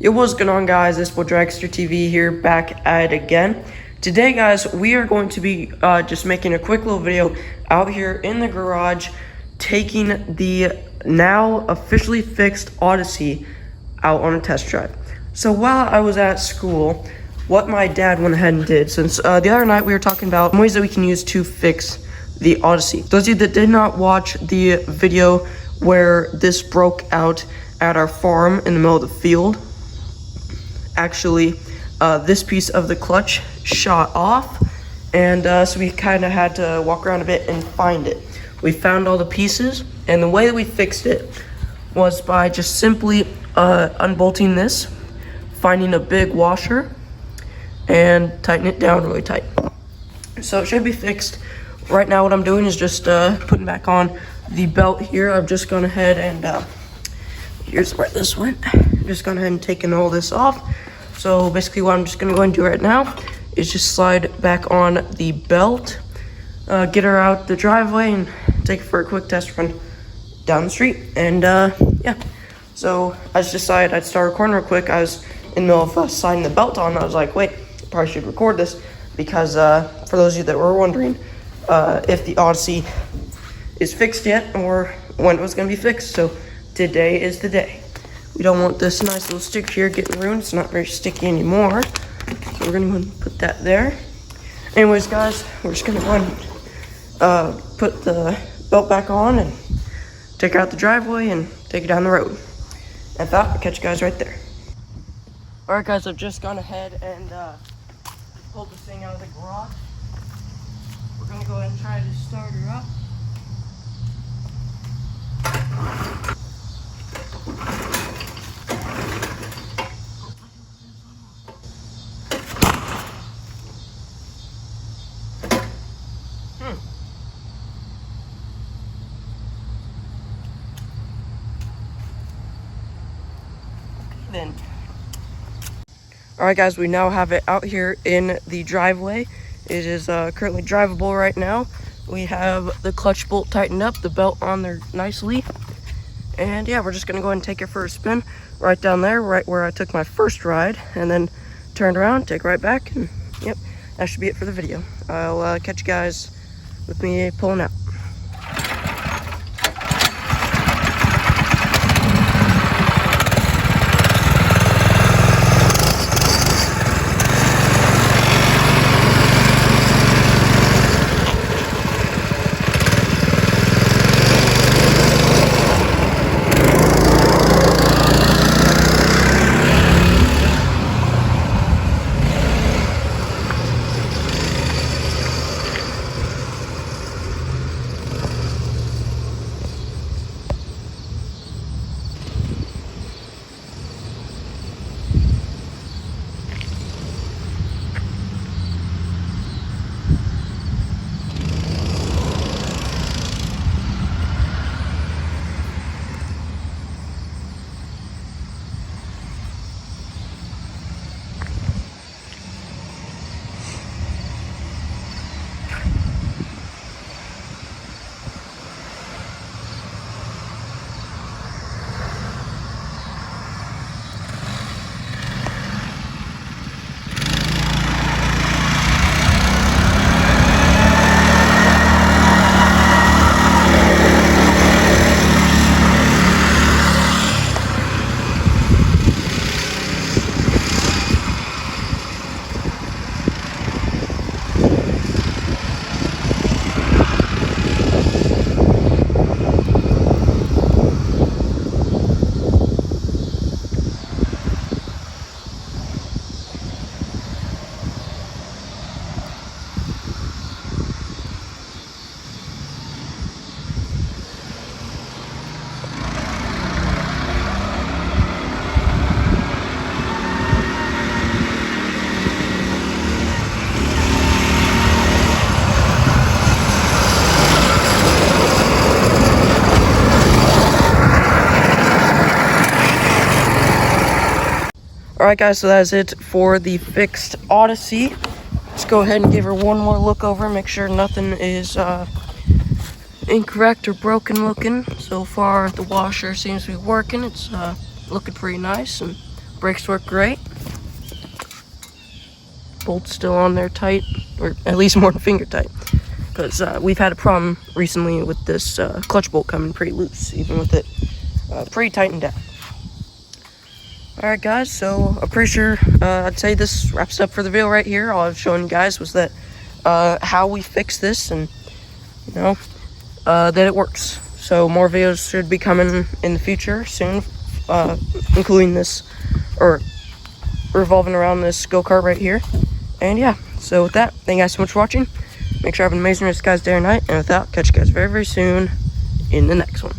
Yo, what's going on, guys? This is DragsterTV here, back at it again. Today, guys, we are going to be just making a quick little video out here in the garage, taking the now officially fixed Odyssey out on a test drive. So while I was at school, what my dad went ahead and did, since the other night we were talking about ways that we can use to fix the Odyssey. Those of you that did not watch the video where this broke out at our farm in the middle of the field, actually this piece of the clutch shot off, and so we kind of had to walk around a bit and find it. We found all the pieces, and the way that we fixed it was by just simply unbolting this, finding a big washer, and tighten it down really tight. So it should be fixed. Right now what I'm doing is just putting back on the belt here. I've just gone ahead and here's where this went. Just gone ahead and taken all this off. So basically what I'm just gonna go ahead and do right now is just slide back on the belt, get her out the driveway, and take her for a quick test run down the street. And yeah, so I just decided I'd start recording real quick. I was in the middle of sliding the belt on. I was like, wait, I probably should record this because for those of you that were wondering if the Odyssey is fixed yet or when it was gonna be fixed. So today is the day. We don't want this nice little stick here getting ruined. It's not very sticky anymore. So we're gonna go and put that there. Anyways, guys, we're just gonna go and put the belt back on and take her out the driveway and take it down the road. And that, I'll catch you guys right there. All right, guys, I've just gone ahead and pulled this thing out of the garage. We're gonna go ahead and try to start her up. Then. All right, guys, we now have it out here in the driveway. It is currently drivable right now. We have the clutch bolt tightened up, the belt on there nicely, and yeah, we're just gonna go ahead and take it for a spin right down there, right where I took my first ride, and then turn around, take it right back, and yep, that should be it for the video. I'll catch you guys with me pulling out. Alright, guys, so that's it for the fixed Odyssey. Let's go ahead and give her one more look over, make sure nothing is incorrect or broken looking. So far the washer seems to be working. It's looking pretty nice and Brakes work great. Bolt's still on there tight, or at least more than finger tight. Because we've had a problem recently with this clutch bolt coming pretty loose, even with it pretty tightened down. Alright guys, so I'm pretty sure I'd say this wraps up for the video right here. All I've shown you guys was that how we fix this, and you know, that it works. So more videos should be coming in the future soon, including this, or revolving around this go-kart right here. And yeah, so with that, thank you guys so much for watching. Make sure you have an amazing rest of guys' day or night, and with that, catch you guys very, very soon in the next one.